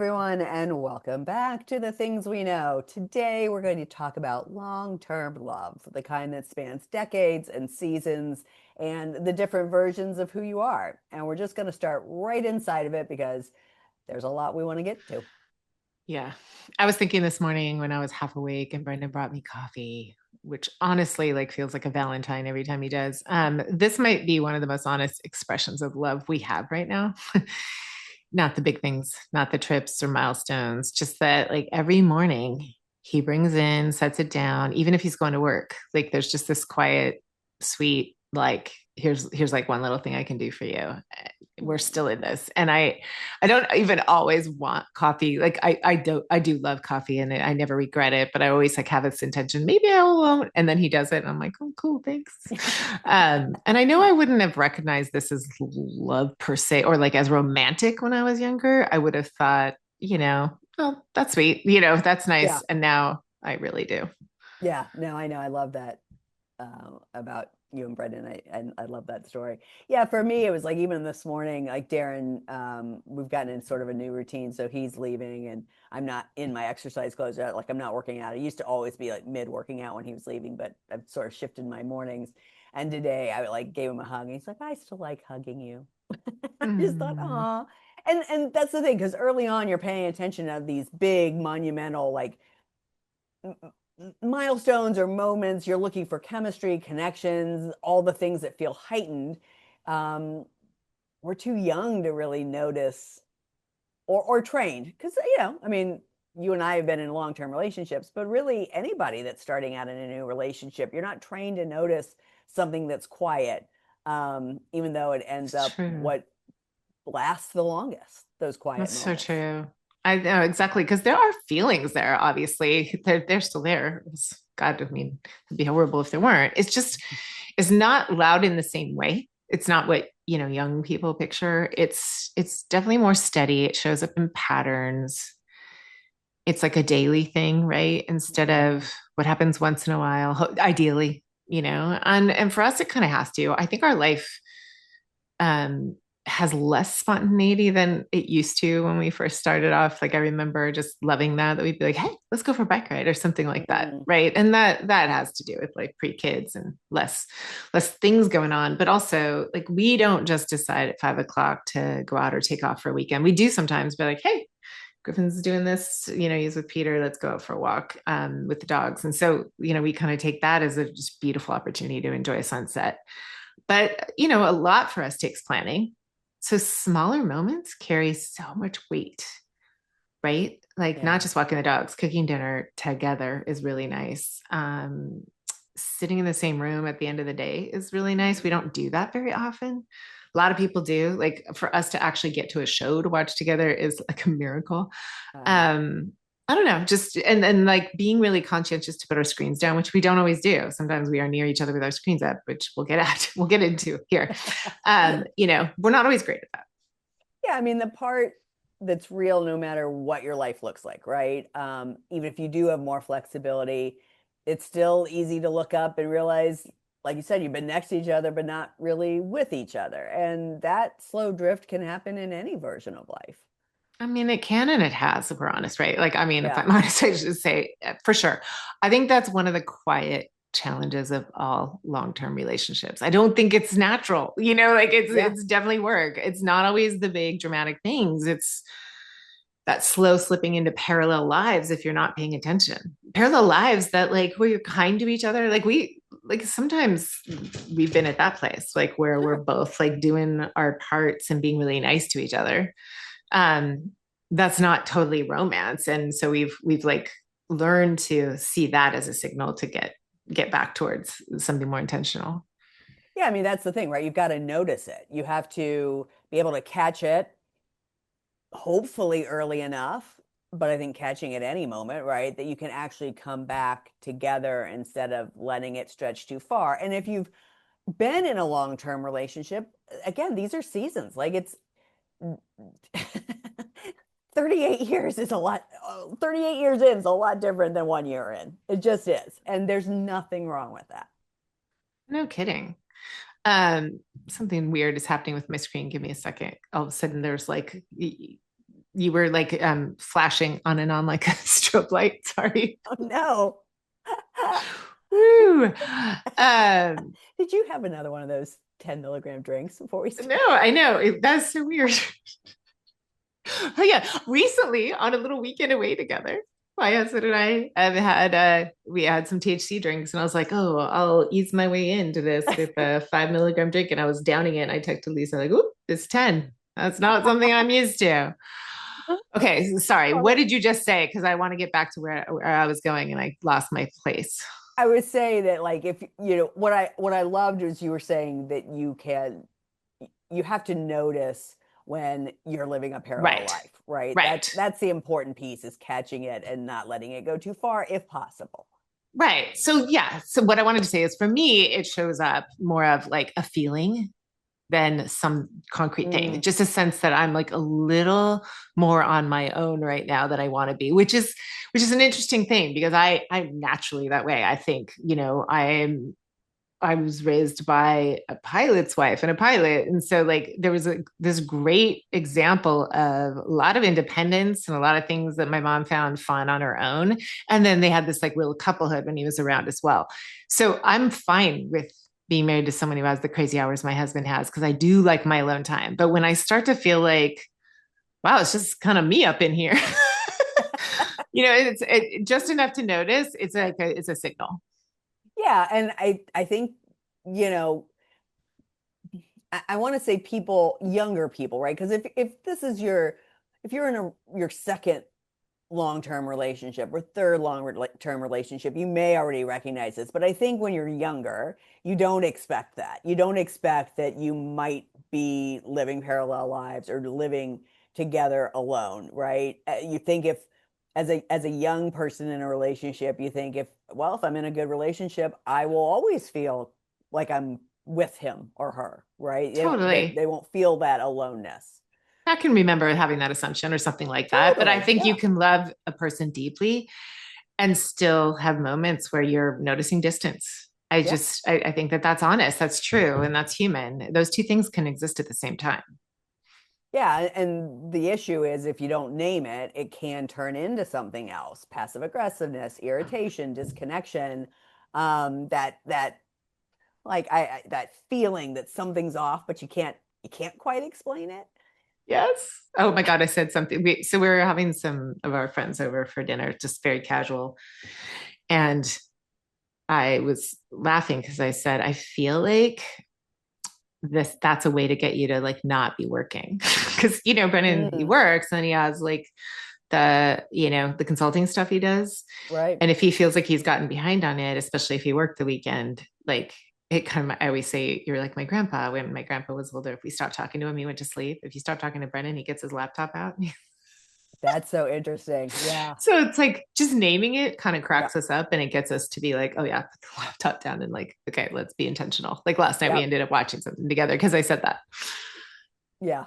everyone, and welcome back to The Things We Know. Today, we're going to talk about long-term love, the kind that spans decades and seasons and the different versions of who you are. And we're just going to start right inside of it because there's a lot we want to get to. Yeah. I was thinking this morning when I was half awake and Brendan brought me coffee, which honestly like feels like a Valentine every time he does. This might be one of the most honest expressions of love we have right now. Not the big things, not the trips or milestones, just that like every morning he brings in, sets it down, even if he's going to work. Like there's just this quiet, sweet, like here's like one little thing I can do for you. We're still in this. And I don't even always want coffee. Like I do love coffee and I never regret it, but I always like have this intention, maybe I won't. And then he does it. And I'm like, oh, cool, thanks. And I know I wouldn't have recognized this as love per se, or like as romantic when I was younger. I would have thought, oh, that's sweet, that's Yeah, nice. And now I really do. yeah. No, I know. I love that about you and Brendan. I love that story. Yeah, for me, it was like even this morning, like Darren, we've gotten in sort of a new routine. So he's leaving and I'm not in my exercise clothes yet. Like I'm not working out. I used to always be like mid working out when he was leaving, but I've sort of shifted my mornings. And today I like gave him a hug and he's like, I still like hugging you. I just thought, Mm, oh, and that's the thing, because early on you're paying attention to these big monumental like milestones or moments. You're looking for chemistry, connections, all the things that feel heightened. um, we're too young to really notice or trained, because I mean, you and I have been in long-term relationships, but really anybody that's starting out in a new relationship, you're not trained to notice something that's quiet, even though it ends it's up true. what lasts the longest, those quiet That's so moments. true. I know exactly because there are feelings there. Obviously, they're still there. God, I mean, it'd be horrible if there weren't. It's not loud in the same way. It's not what young people picture. It's definitely more steady. It shows up in patterns. It's like a daily thing, right? Instead Mhm. of what happens once in a while, ideally, and for us, it kind of has to. I think our life um, has less spontaneity than it used to when we first started off. Like I remember just loving that we'd be like, "Hey, let's go for a bike ride" or something like that, Mm. right? And that has to do with like pre-kids and less things going on. But also, like we don't just decide at 5 o'clock to go out or take off for a weekend. We do sometimes be like, "Hey, Griffin's doing this, he's with Peter. Let's go out for a walk with the dogs." And so, we kind of take that as a just beautiful opportunity to enjoy a sunset. But, a lot for us takes planning. So smaller moments carry so much weight, right? Like not Yeah. just walking the dogs, cooking dinner together is really nice. Sitting in the same room at the end of the day is really nice. We don't do that very often. A lot of people do. Like for us to actually get to a show to watch together is like a miracle. Uh, Um, I don't know, just and like being really conscientious to put our screens down, which we don't always do. Sometimes we are near each other with our screens up, which we'll get into here. We're not always great at that. Yeah, I mean, the part that's real no matter what your life looks like, right? Even if you do have more flexibility, it's still easy to look up and realize, like you said, you've been next to each other, but not really with each other. And that slow drift can happen in any version of life. I mean, it can and it has, if we're honest, right? Like, I mean, if Yeah. I'm honest, I should say for sure. I think that's one of the quiet challenges of all long-term relationships. I don't think it's natural, like it's Yeah. it's definitely work. It's not always the big dramatic things. It's that slow slipping into parallel lives if you're not paying attention. Parallel lives that like where you're kind to each other. Like sometimes we've been at that place, like where we're Sure. both like doing our parts and being really nice to each other. um that's not totally romance, and so we've like learned to see that as a signal to get back towards something more intentional. Yeah, I mean, that's the thing, right? You've got to notice it. You have to be able to catch it, hopefully early enough, but I think catching at any moment, right, that you can actually come back together instead of letting it stretch too far. And if you've been in a long-term relationship, again, these are seasons. Like it's 38 years is a lot. 38 years in is a lot different than 1 year in. It just is. And there's nothing wrong with that. No kidding. Something weird is happening with my screen. Give me a second. All of a sudden there's like You were like flashing on and on like a strobe light. Sorry. Oh no. Woo. Um, Did you have another one of those 10 milligram drinks before we no, started? I know. That's so weird. Oh yeah, recently on a little weekend away together, my husband and I have had we had some THC drinks, and I was like, "Oh, I'll ease my way into this with a 5 milligram drink," and I was downing it. And I texted Lisa like, "Oop, it's 10. That's not something I'm used to." Okay, sorry. What Oh, did you just say? Because I want to get back to where I was going, and I lost my place. I would say that like if you know what I loved is you were saying that you have to notice when you're living a parallel Right, life, right? right. That's the important piece is catching it and not letting it go too far if possible. Right. So yeah. So what I wanted to say is for me, it shows up more of like a feeling than some concrete thing. Mm, Just a sense that I'm like a little more on my own right now that I want to be, which is an interesting thing because I'm naturally that way. I think, I was raised by a pilot's wife and a pilot. And so like there was this great example of a lot of independence and a lot of things that my mom found fun on her own. And then they had this like real couplehood when he was around as well. So I'm fine with being married to someone who has the crazy hours my husband has because I do like my alone time. But when I start to feel like, wow, it's just kind of me up in here. Just enough to notice. It's a signal. yeah, and I think you know I want to say people, younger people, right? Because if this is your if you're in your second long-term relationship or third long-term relationship, you may already recognize this. But I think when you're younger, you don't expect that. You don't expect that you might be living parallel lives or living together alone, right? You think if as a young person in a relationship, you think if I'm in a good relationship, I will always feel like I'm with him or her, right? Totally. They won't feel that aloneness. I can remember having that assumption or something like that. But I Totally. think you Yeah. can love a person deeply and still have moments where you're noticing distance. Yeah. I think that that's honest. That's true. And that's human. Those two things can exist at the same time. Yeah, and the issue is if you don't name it, it can turn into something else. Passive aggressiveness, irritation, disconnection, that like that feeling that something's off, but you can't quite explain it. Yes. Oh my God. I said something. So we were having some of our friends over for dinner, just very casual. And I was laughing because I said, I feel like that's a way to get you to like not be working. Cause Brennan, he Mm, works and he has like the consulting stuff he does. right. And if he feels like he's gotten behind on it, especially if he worked the weekend, like it kind of, I always say, you're like my grandpa. When my grandpa was older, if we stopped talking to him, he went to sleep. If you stop talking to Brennan, he gets his laptop out. That's so interesting. Yeah. So it's like just naming it kind of Yep. cracks us up and it gets us to be like, oh yeah, put the laptop down and like, okay, let's be intentional. Like last night we Yep. ended up watching something together because I said that. Yeah.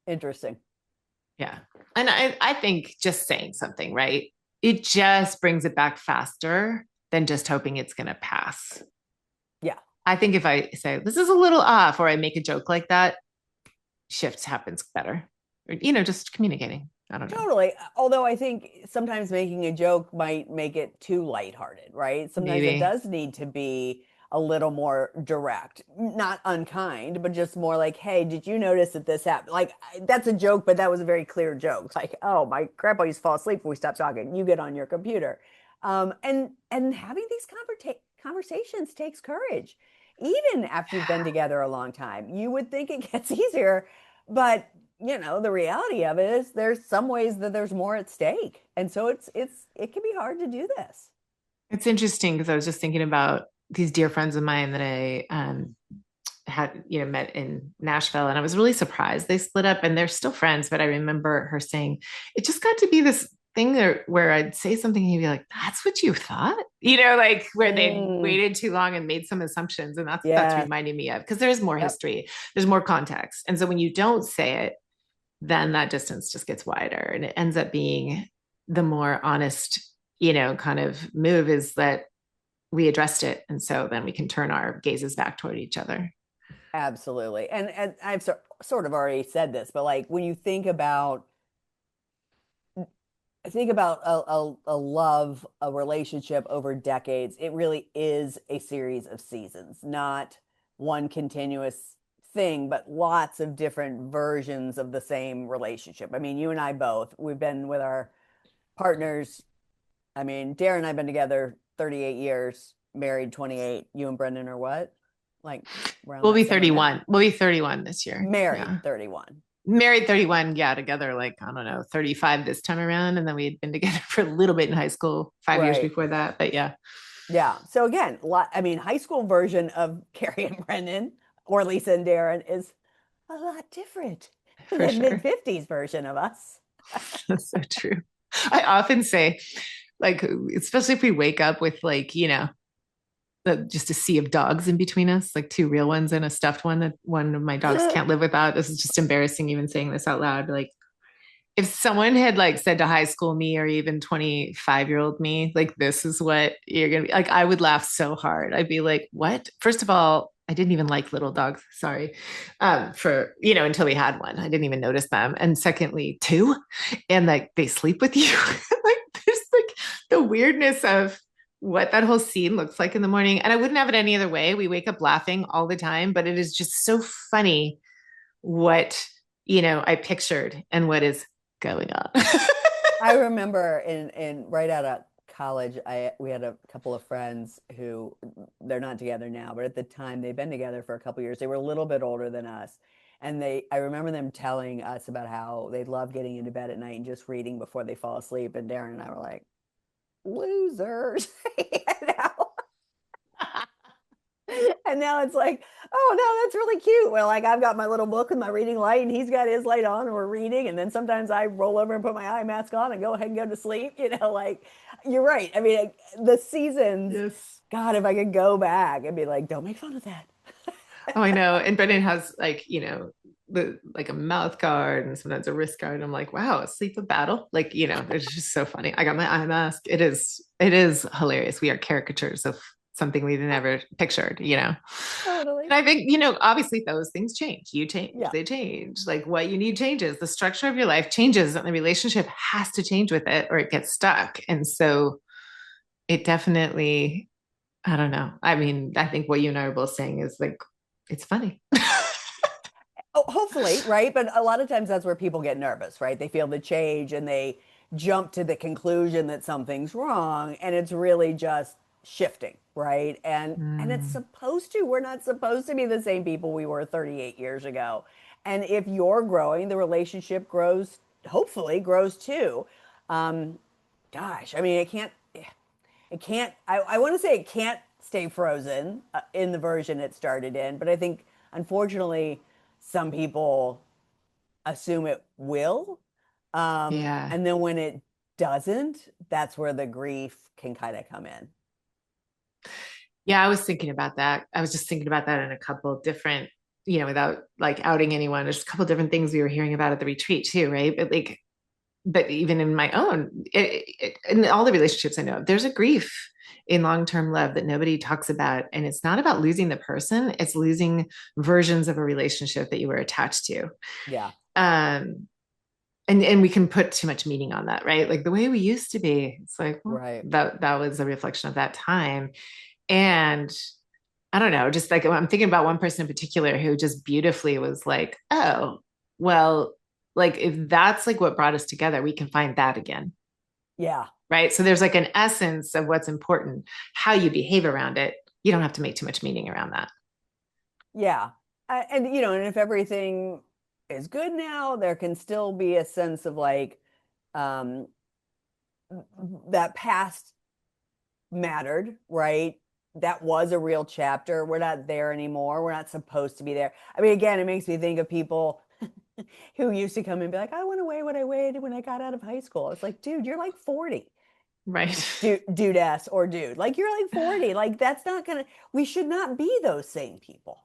Interesting. Yeah. And I think just saying something, right? It just brings it back faster than just hoping it's going to pass. Yeah. I think if I say this is a little off or I make a joke like that, shifts happens better. Or, just communicating. I don't know. Totally. Although I think sometimes making a joke might make it too lighthearted, right? Sometimes it Maybe. does need to be a little more direct, not unkind, but just more like, hey, did you notice that this happened? Like, that's a joke, but that was a very clear joke. Like, oh, my grandpa used to fall asleep when we stopped talking. You get on your computer. And having these conversations takes courage. Even after you've been together a long time, you would think it gets easier, but the reality of it is there's some ways that there's more at stake. And so it can be hard to do this. It's interesting because I was just thinking about these dear friends of mine that I had met in Nashville, and I was really surprised they split up, and they're still friends. But I remember her saying it just got to be this thing there where I'd say something and he'd be like, "That's what you thought," like where they'd Mm, waited too long and made some assumptions, and that's yes. reminding me of because there's more Yep. history, there's more context, and so when you don't say it, then that distance just gets wider, and it ends up being the more honest, kind of move is that we addressed it, and so then we can turn our gazes back toward each other. Absolutely. And I've sort of already said this, but like when you think about think about a love, a relationship over decades, it really is a series of seasons, not one continuous thing, but lots of different versions of the same relationship. I mean, you and I both, we've been with our partners. I mean, Darren and I have been together 38 years, married 28. You and Brendan are what? Like around We'll that be same amount? 31. We'll be 31 this year. Married Yeah. 31. Married 31. Yeah. Together, like, I don't know, 35 this time around. And then we had been together for a little bit in high school, 5 years Right. before that. But yeah, Yeah. So again, I mean, high school version of Carrie and Brendan or Lisa and Darren is a lot different for than mid sure. 50s version of us. That's so true. I often say, like, especially if we wake up with, like, just a sea of dogs in between us, like two real ones and a stuffed one that one of my dogs can't live without. This is just embarrassing even saying this out loud. Like, if someone had like said to high school me or even 25-year-old me, like, this is what you're gonna be like, I would laugh so hard. I'd be like, what? First of all, I didn't even like little dogs. Sorry. For, until we had one, I didn't even notice them. And secondly, two, and like they sleep with you. Like, there's like the weirdness of what that whole scene looks like in the morning. And I wouldn't have it any other way. We wake up laughing all the time, but it is just so funny what, I pictured and what is going on. I remember in right out of college, we had a couple of friends who they're not together now, but at the time they'd been together for a couple of years. They were a little bit older than us. And I remember them telling us about how they love getting into bed at night and just reading before they fall asleep. And Darren and I were like, losers. You know? And now it's like, oh no, that's really cute. Well, like I've got my little book with my reading light, and he's got his light on, and we're reading. And then sometimes I roll over and put my eye mask on and go ahead and go to sleep. Like you're right. I mean, the seasons. Yes. God, if I could go back and be like, don't make fun of that. Oh, I know. And Brendan has, like, the like a mouth guard and sometimes a wrist guard. I'm like, wow, sleep a battle. Like, it's just so funny. I got my eye mask. It is hilarious. We are caricatures of something we've never pictured. Totally. And I think, obviously those things change. You change, Yeah. they change. Like, what you need changes. The structure of your life changes, and the relationship has to change with it or it gets stuck. And so it definitely, I don't know. I mean, I think what you and I are both saying is like, it's funny. Oh, hopefully, right? But a lot of times that's where people get nervous, right? They feel the change and they jump to the conclusion that something's wrong, and it's really just shifting, right? And it's Mm, supposed to. We're not supposed to be the same people we were 38 years ago. And if you're growing, the relationship grows, hopefully grows too. Um, Gosh, I mean, I want to say it can't stay frozen in the version it started in, but I think unfortunately some people assume it will. yeah. And then when it doesn't, that's where the grief can kind of come in. Yeah, I was thinking about that. I was just thinking about that in a couple of different, without like outing anyone, there's a couple of different things we were hearing about at the retreat too, right? But even in my own, in all the relationships I know, there's a grief in long-term love that nobody talks about. And it's not about losing the person, it's losing versions of a relationship that you were attached to. Yeah, Um, and we can put too much meaning on that, right? Like the way we used to be. It's like, well, right. that was a reflection of that time. And I don't know, just like I'm thinking about one person in particular who just beautifully was like, oh, well, like if that's like what brought us together, we can find that again. Yeah, Right. So there's like an essence of what's important, how you behave around it. You don't have to make too much meaning around that. yeah. And and if everything is good now, there can still be a sense of like um that past mattered, right? That was a real chapter. We're not there anymore. We're not supposed to be there. I mean, again, it makes me think of people who used to come and be like, I want to weigh what I weighed when I got out of high school. It's like, dude, you're like 40. Right. Dude or dude. Like you're like 40. Like that's not gonna, we should not be those same people.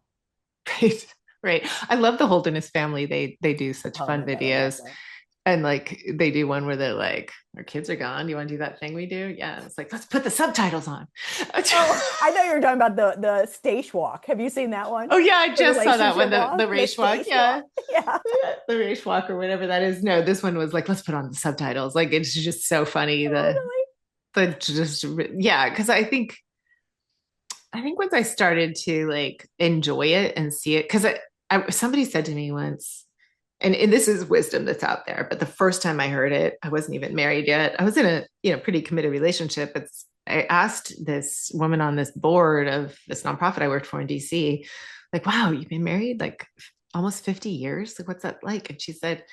Right. Right. I love the Holderness family. They do such Oh fun my God, I love videos. that. And like they do one where they're like, our kids are gone. Do you want to do that thing we do? Yeah. It's like, let's put the subtitles on. Oh, I know you were talking about the stage walk. Have you seen that one? Oh yeah, I The just saw that one, relationship the walk, the race walk. stage Yeah. walk. Yeah. The race walk or whatever that is. No, this one was like, let's put on the subtitles. Like it's just so funny. Totally. The just yeah, because I think once I started to like enjoy it and see it, because somebody said to me once, and this is wisdom that's out there, but the first time I heard it, I wasn't even married yet. I was in a pretty committed relationship. I asked this woman on this board of this nonprofit I worked for in DC, like, wow, you've been married like almost 50 years. Like, what's that like? And she said,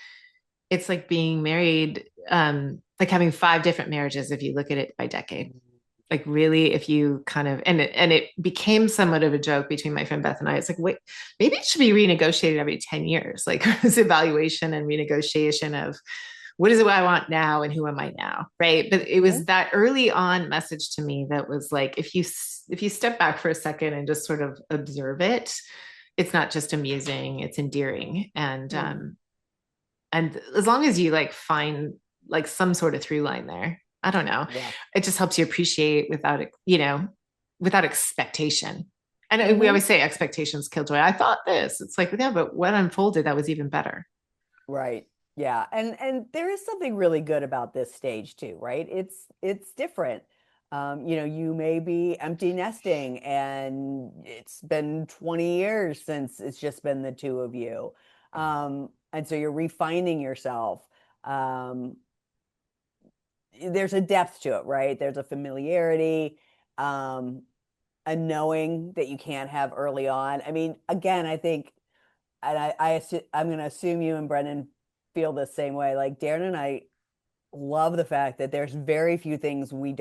it's like being married, like having 5 different marriages if you look at it by decade. Like really, if you kind of and it became somewhat of a joke between my friend Beth and I. It's like, wait, maybe it should be renegotiated every 10 years, like this evaluation and renegotiation of what is it I want now and who am I now, right? But it was Mhm. that early on message to me that was like, if you step back for a second and just sort of observe it, it's not just amusing, it's endearing. Mhm. And as long as you like find like some sort of through line there, I don't know, Yeah. it just helps you appreciate without expectation. And we Hmm. always say expectations kill joy. I thought this. It's like, yeah, but what unfolded that was even better. Right. Yeah. And there is something really good about this stage too, right? It's different. You may be empty nesting and it's been 20 years since it's just been the two of you. And so you're refining yourself. Um, there's a depth to it, right? There's a familiarity, um, a knowing that you can't have early on. I mean, again, I think, and I'm going to assume you and Brennan feel the same way. Like Darren and I love the fact that there's very few things we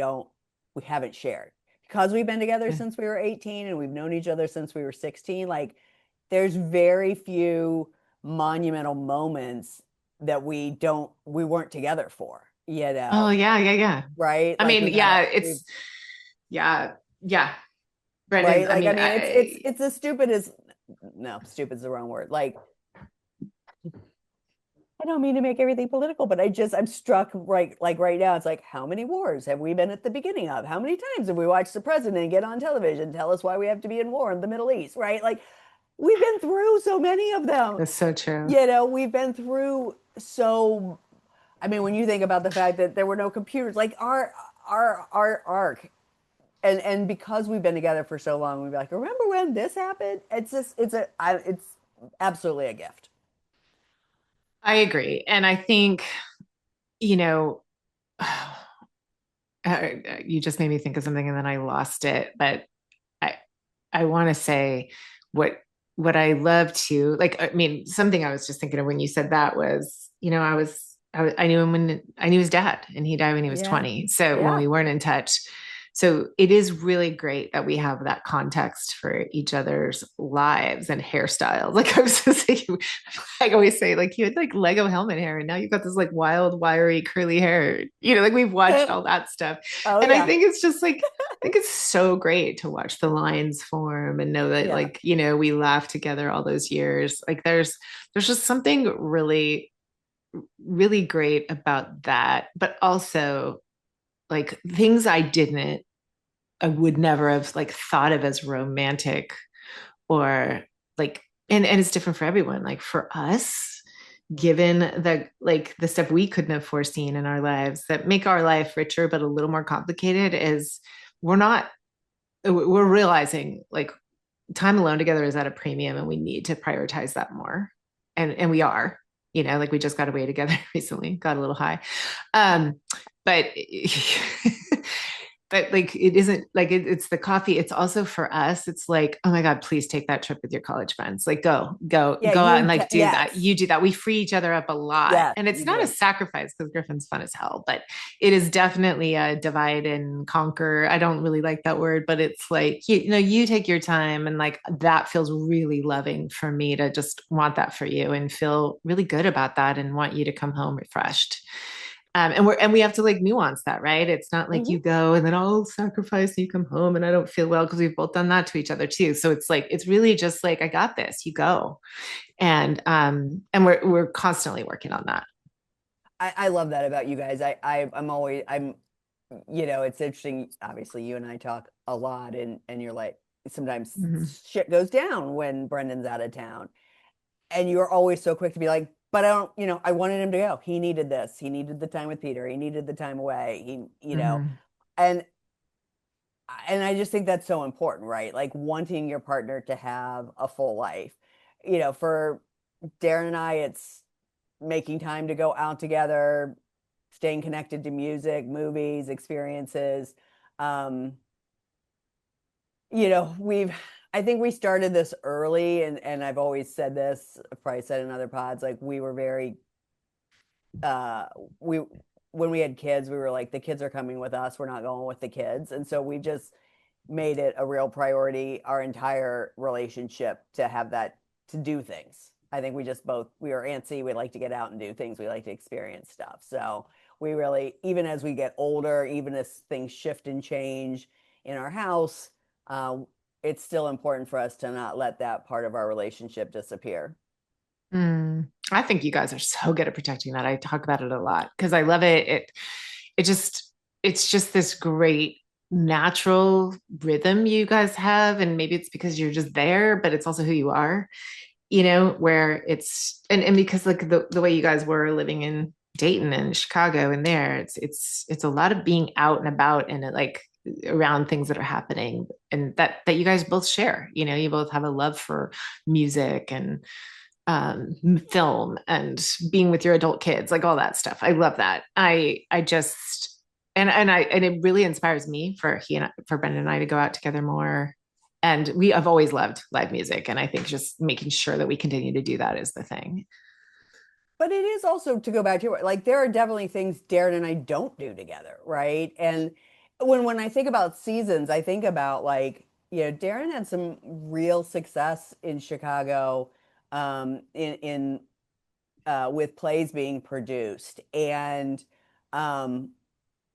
haven't shared because we've been together Yeah. since we were 18 and we've known each other since we were 16. Like there's very few monumental moments that we weren't together for, Oh yeah, yeah, yeah. right? I Like mean, we've had yeah, we've yeah, yeah. Brendan, right? I Like I mean, mean, it's as stupid as no, stupid is the wrong word. Like I don't mean to make everything political, but I'm struck right now. It's like, how many wars have we been at the beginning of? How many times have we watched the president get on television tell us why we have to be in war in the Middle East, right? Like we've been through so many of them. that's so true. We've been through so I mean, when you think about the fact that there were no computers, like our arc and because we've been together for so long, we'd be like, remember when this happened? It's absolutely a gift. I agree. And I think, you know, you just made me think of something and then I lost it. But I I want to say what what I love to like. I mean, something I was just thinking of when you said that was, I knew him when I knew his dad, and he died when he was Yeah. 20. So when Yeah. we weren't in touch, so it is really great that we have that context for each other's lives and hairstyles. Like I was just thinking, I always say, like you had like Lego helmet hair, and now you've got this like wild, wiry, curly hair. Like we've watched all that stuff, Oh and I yeah. think it's just like I think it's so great to watch the lines form and know that Yeah. like we laughed together all those years. Like there's just something really really great about that, but also like things I would never have like thought of as romantic or like and it's different for everyone. Like for us, given the stuff we couldn't have foreseen in our lives that make our life richer but a little more complicated is we're not we're realizing like time alone together is at a premium and we need to prioritize that more. And we are, like we just got away together recently, got a little high. But but like it isn't like it's the coffee. It's also for us. It's like, oh my God, please take that trip with your college friends. Like Yeah, go out you and and like do that. yes. You do that. We free each other up a lot. Yes, And it's you not a do. sacrifice because Griffin's fun as hell, but it is definitely a divide and conquer. I don't really like that word, but it's like, you take your time and like that feels really loving for me to just want that for you and feel really good about that and want you to come home refreshed. And we have to like nuance that, right? It's not like you Hmm. go and then I'll sacrifice and you come home and I don't feel well because we've both done that to each other too. So it's like it's really just like I got this, you go. And we're constantly working on that. I love that about you guys. I'm always it's interesting. Obviously, you and I talk a lot, and you're like sometimes Mhm. shit goes down when Brendan's out of town, and you're always so quick to be like, but I don't, I wanted him to go. He needed this. He needed the time with Peter. He needed the time away. Mhm. And I just think that's so important, right? Like wanting your partner to have a full life. For Darren and I, it's making time to go out together, staying connected to music, movies, experiences. Um, I think we started this early, and I've always said this, I've probably said in other pods, like we were very uh we when we had kids, we were like, the kids are coming with us, we're not going with the kids. And so we just made it a real priority our entire relationship to have that, to do things. I think we were antsy, we like to get out and do things, we like to experience stuff. So we really, even as we get older, even as things shift and change in our house, uh, it's still important for us to not let that part of our relationship disappear. I think you guys are so good at protecting that. I talk about it a lot because I love it. It just it's just this great natural rhythm you guys have, and maybe it's because you're just there, but it's also who you are, where it's and because like the way you guys were living in Dayton and Chicago and there, it's a lot of being out and about and like around things that are happening and that you guys both share. You both have a love for music and film and being with your adult kids, like all that stuff. I love that. I just and it really inspires me for Brendan and I to go out together more. And we have always loved live music, and I think just making sure that we continue to do that is the thing. But it is also, to go back to it, like there are definitely things Darren and I don't do together, right? And when I think about seasons, I think about like, Darren had some real success in Chicago, in with plays being produced. And um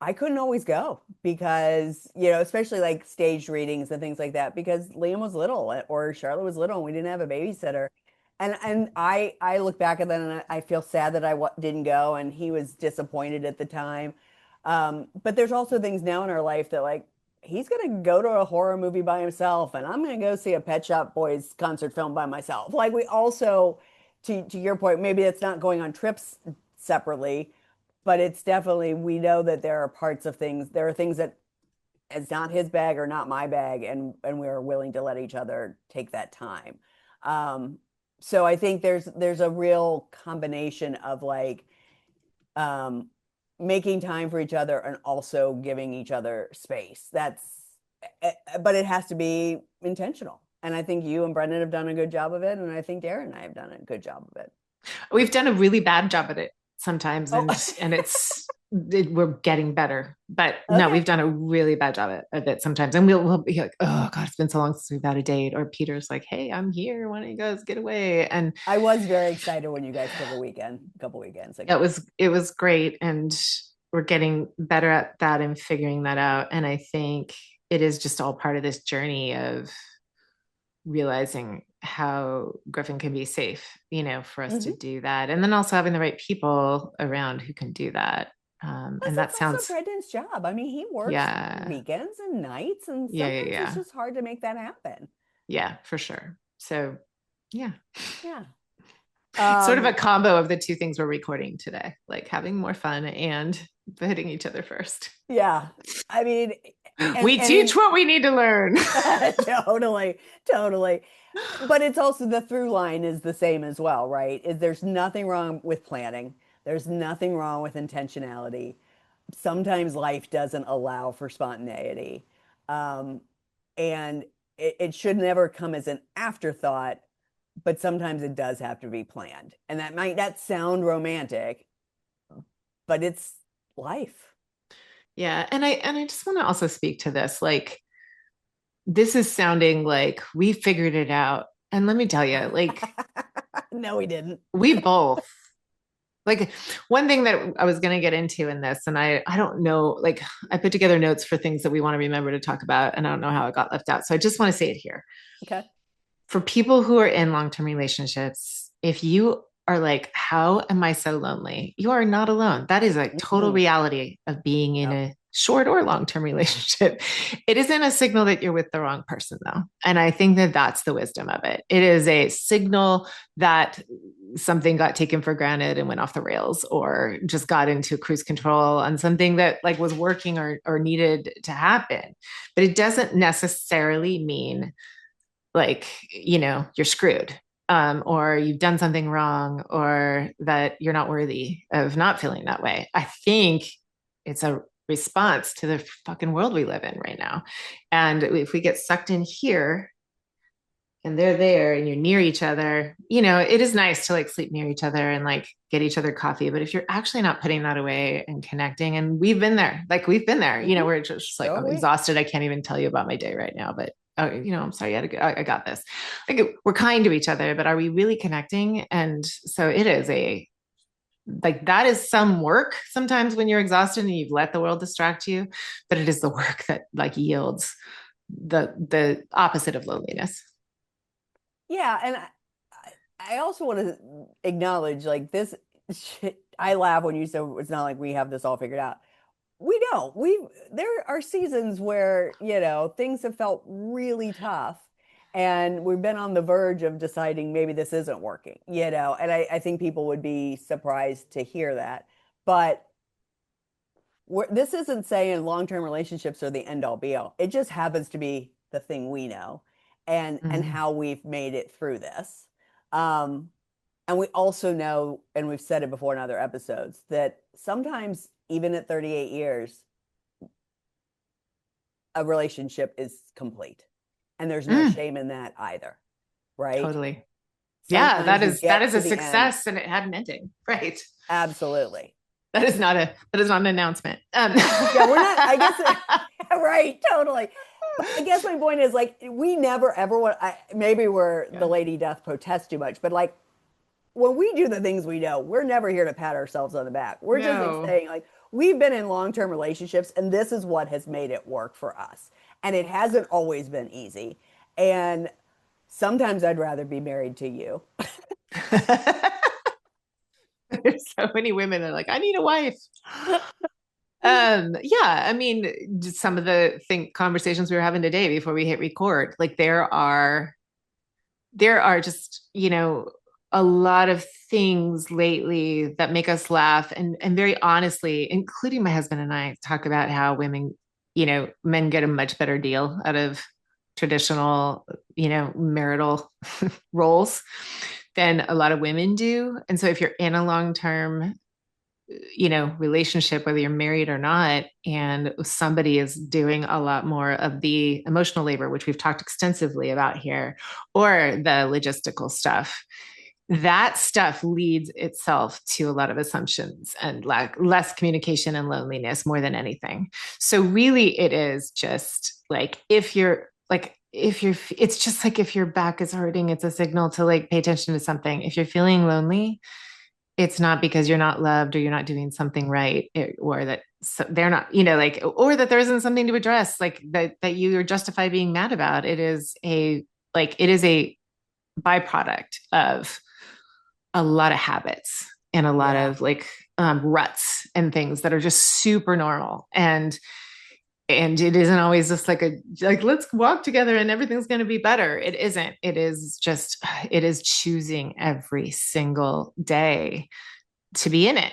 I couldn't always go because, especially like staged readings and things like that, because Liam was little or Charlotte was little and we didn't have a babysitter. And I look back at that and I feel sad that didn't go, and he was disappointed at the time. But there's also things now in our life that like he's gonna go to a horror movie by himself, and I'm gonna go see a Pet Shop Boys concert film by myself. Like we also, to your point, maybe it's not going on trips separately, but it's definitely, we know that there are things that it's not his bag or not my bag, and we're willing to let each other take that time. Um, so I think there's a real combination of like um, making time for each other and also giving each other space. But it has to be intentional. And I think you and Brendan have done a good job of it, and I think Darren and I have done a good job of it. We've done a really bad job at it sometimes, Oh, we're getting better. But no, okay. we've done a really bad job of it sometimes, and we'll be like, oh God, it's been so long since we've had a date. Or Peter's like, hey, I'm here. Why don't you guys get away? And I was very excited when you guys took a couple weekends it ago. was it was great, and we're getting better at that and figuring that out. And I think it is just all part of this journey of realizing how Griffin can be safe, for us to Hmm. do that. And then also having the right people around who can do that. Plus, And that it's also sounds, Brendan's job. I mean, he works yeah, weekends and nights, and yeah, yeah, sometimes it's yeah, just hard to make that happen. yeah, for sure. So, yeah, Yeah. sort of a Um, combo of the two things we're recording today, like having more fun and hitting each other first. yeah. I mean, and We and teach in what we need to learn. totally, totally. But it's also, the through line is the same as well, right? There's nothing wrong with planning. There's nothing wrong with intentionality. Sometimes life doesn't allow for spontaneity. Um, and it should never come as an afterthought, but sometimes it does have to be planned. And that might not sound romantic, but it's life. Yeah, and I just want to also speak to this. Like, this is sounding like we figured it out. And let me tell you, like, No, we didn't. we both, like, one thing that I was going to get into in this, and I don't know, like, I put together notes for things that we want to remember to talk about, and I don't know how it got left out. So I just want to say it here. Okay. For people who are in long term relationships, if you are like, how am I so lonely? You are not alone. That is a total Mm-mm. reality of being in Yep. a short or long-term relationship. It isn't a signal that you're with the wrong person, though. And I think that that's the wisdom of it. It is a signal that something got taken for granted and went off the rails, or just got into cruise control on something that like was working or needed to happen. But it doesn't necessarily mean like, you're screwed, or you've done something wrong, or that you're not worthy of not feeling that way. I think it's a response to the fucking world we live in right now. And if we get sucked in here and they're there and you're near each other, it is nice to like sleep near each other and like get each other coffee. But if you're actually not putting that away and connecting, and we've been there, Mm-hmm. we're just like, Oh, I'm we. exhausted. I can't even tell you about my day right now, but I'm sorry. I got this. Like, we're kind to each other, but are we really connecting? And so it is that is some work sometimes when you're exhausted and you've let the world distract you, but it is the work that like yields the opposite of loneliness. Yeah, and I also want to acknowledge like this shit. I laugh when you say it's not like we have this all figured out. We don't. There are seasons where, things have felt really tough and we've been on the verge of deciding maybe this isn't working, and I think people would be surprised to hear that. But this isn't saying long-term relationships are the end all be all. It just happens to be the thing we know and Mm, how we've made it through this. Um, and we also know, and we've said it before in other episodes, that sometimes even at 38 years, a relationship is complete. And there's no mm, shame in that either, right? totally. Yeah, Sometimes you that get is to a the end. success and it had an ending. Right. Absolutely. That is not an announcement. Yeah, we're not, I guess, right, totally. But I guess my point is like, we never ever want, maybe we're the Yeah. Lady Death protest too much, but like when we do the things we know, we're never here to pat ourselves on the back. We're just like No. saying, like, we've been in long term relationships and this is what has made it work for us. And it hasn't always been easy. And sometimes I'd rather be married to you. There's so many women that are like, I need a wife. Yeah, I mean, just some of the think conversations we were having today before we hit record, like there are just, a lot of things lately that make us laugh, and very honestly, including my husband and I talk about how men get a much better deal out of traditional, marital roles than a lot of women do. And so if you're in a long-term relationship, whether you're married or not, and somebody is doing a lot more of the emotional labor, which we've talked extensively about here, or the logistical stuff, that stuff leads itself to a lot of assumptions and like less communication and loneliness more than anything. So really it is just like, it's just like if your back is hurting, it's a signal to like pay attention to something. If you're feeling lonely, it's not because you're not loved or you're not doing something right, or that they're not, like, or that there isn't something to address, like that you are justified being mad about. It is a byproduct of a lot of habits and a lot Yeah. of like ruts and things that are just super normal. And it isn't always just like let's walk together and everything's going to be better. It isn't. It is choosing every single day to be in it.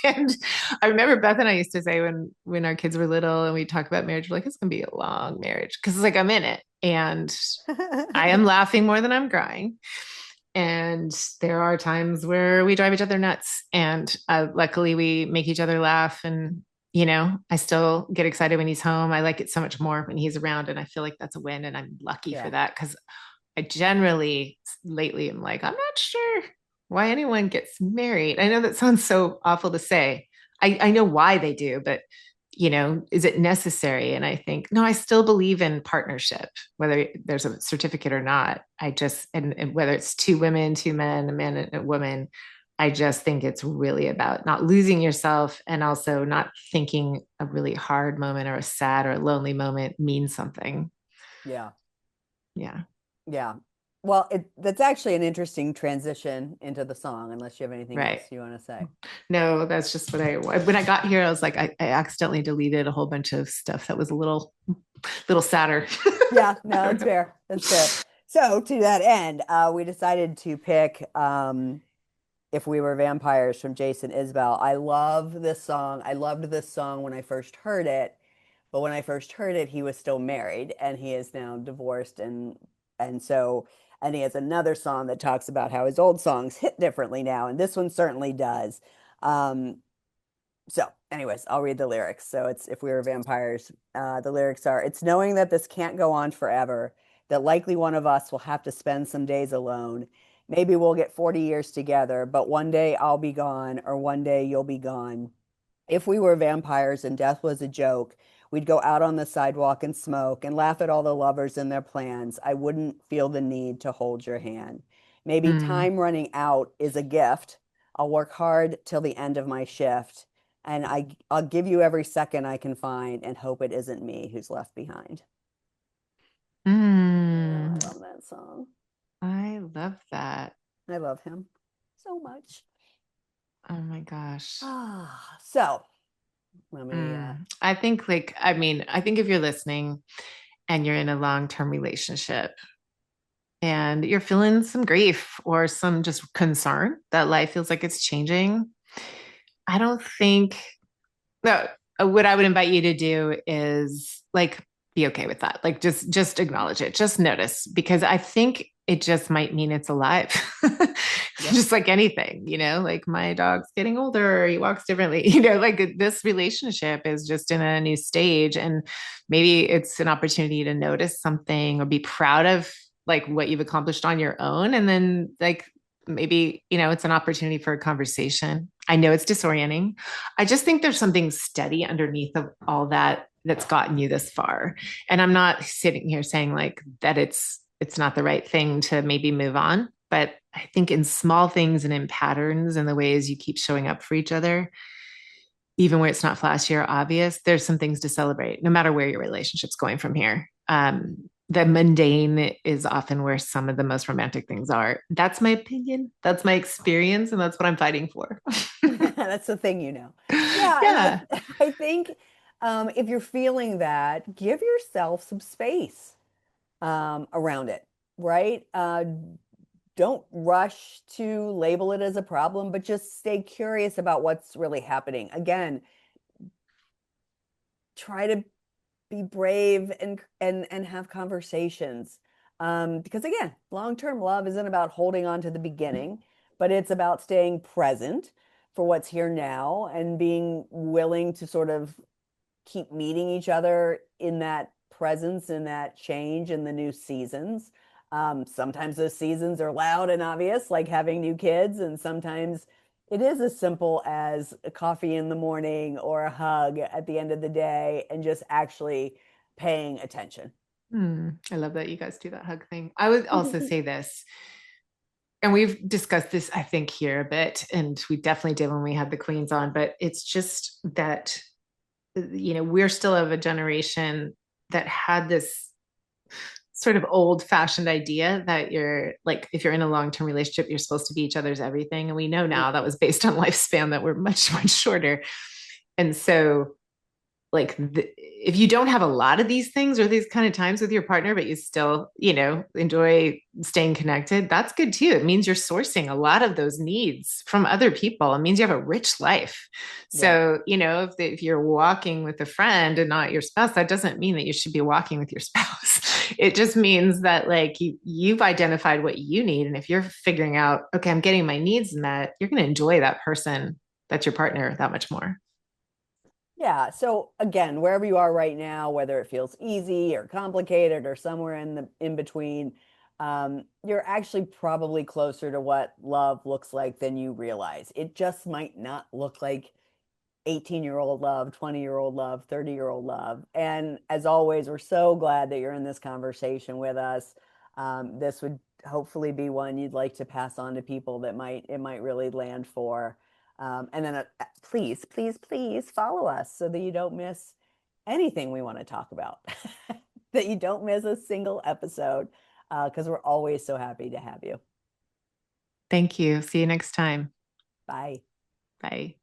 And I remember Beth and I used to say when our kids were little and we talk about marriage, we're like, it's gonna be a long marriage because it's like I'm in it and I am laughing more than I'm crying. And there are times where we drive each other nuts, and luckily we make each other laugh. And I still get excited when he's home. I like it so much more when he's around, and I feel like that's a win. And I'm lucky for Yeah. that because I generally lately am like, I'm not sure why anyone gets married. I know that sounds so awful to say. I know why they do, but is it necessary? And I think, no, I still believe in partnership, whether there's a certificate or not. And whether it's two women, two men, a man and a woman, I just think it's really about not losing yourself and also not thinking a really hard moment or a sad or a lonely moment means something. Yeah. Yeah. Yeah. Well, that's actually an interesting transition into the song, unless you have anything Right. else you want to say. No, that's just what when I got here, I was like, I accidentally deleted a whole bunch of stuff that was a little sadder. Yeah, no, I don't that's know. fair. That's fair. So to that end, we decided to pick If We Were Vampires from Jason Isbell. I love this song. I loved this song when I first heard it, but when I first heard it, he was still married and he is now divorced and so and he has another song that talks about how his old songs hit differently now, and this one certainly does. Um, so, anyways, I'll read the lyrics. So it's If We Were Vampires. The lyrics are, it's knowing that this can't go on forever, that likely one of us will have to spend some days alone. Maybe we'll get 40 years together, but one day I'll be gone, or one day you'll be gone. If we were vampires and death was a joke, we'd go out on the sidewalk and smoke and laugh at all the lovers and their plans. I wouldn't feel the need to hold your hand. Maybe Mm, time running out is a gift. I'll work hard till the end of my shift, and I'll give you every second I can find and hope it isn't me who's left behind. Oh, I mm, love that song. I love that. I love him so much. Oh my gosh. So let me I think I mean, I think if you're listening and you're in a long-term relationship and you're feeling some grief or some just concern that life feels like it's changing, I don't think no, what I would invite you to do is be okay with that. Like just acknowledge it. Just notice because I think it just might mean it's alive. yep. Just like anything, like my dog's getting older, he walks differently, like this relationship is just in a new stage and maybe it's an opportunity to notice something or be proud of like what you've accomplished on your own and then like maybe, it's an opportunity for a conversation. I know it's disorienting. I just think there's something steady underneath of all that that's gotten you this far. And I'm not sitting here saying like that it's not the right thing to maybe move on, but I think in small things and in patterns and the ways you keep showing up for each other, even where it's not flashy or obvious, there's some things to celebrate, no matter where your relationship's going from here. The mundane is often where some of the most romantic things are. That's my opinion. That's my experience, and that's what I'm fighting for. That's the thing, Yeah, and Yeah. I think if you're feeling that, give yourself some space around it, right? Don't rush to label it as a problem, but just stay curious about what's really happening. Again, try to be brave and have conversations. Because again, long-term love isn't about holding on to the beginning, but it's about staying present for what's here now and being willing to sort of keep meeting each other in that presence, in that change, in the new seasons. Sometimes those seasons are loud and obvious, like having new kids, and sometimes it is as simple as a coffee in the morning or a hug at the end of the day and just actually paying attention. I love that you guys do that hug thing. I would also say this, and we've discussed this, I think, here a bit, and we definitely did when we had the queens on, but it's just that, we're still of a generation that had this sort of old fashioned idea that you're like, if you're in a long term relationship, you're supposed to be each other's everything. And we know now that was based on lifespan that we're much, much shorter. And so if you don't have a lot of these things or these kind of times with your partner but you still enjoy staying connected, that's good too. It means you're sourcing a lot of those needs from other people. It means you have a rich life. Yeah. So if you're walking with a friend and not your spouse, that doesn't mean that you should be walking with your spouse. It just means that like you've identified what you need, and if you're figuring out, okay, I'm getting my needs met, you're going to enjoy that person that's your partner that much more. Yeah. So again, wherever you are right now, whether it feels easy or complicated or somewhere in the in between, you're actually probably closer to what love looks like than you realize. It just might not look like 18-year-old love, 20-year-old love, 30-year-old love. And as always, we're so glad that you're in this conversation with us. This would hopefully be one you'd like to pass on to people that might really land for. And then please, please, please follow us so that you don't miss anything we want to talk about, that you don't miss a single episode. because we're always so happy to have you. Thank you. See you next time. Bye. Bye.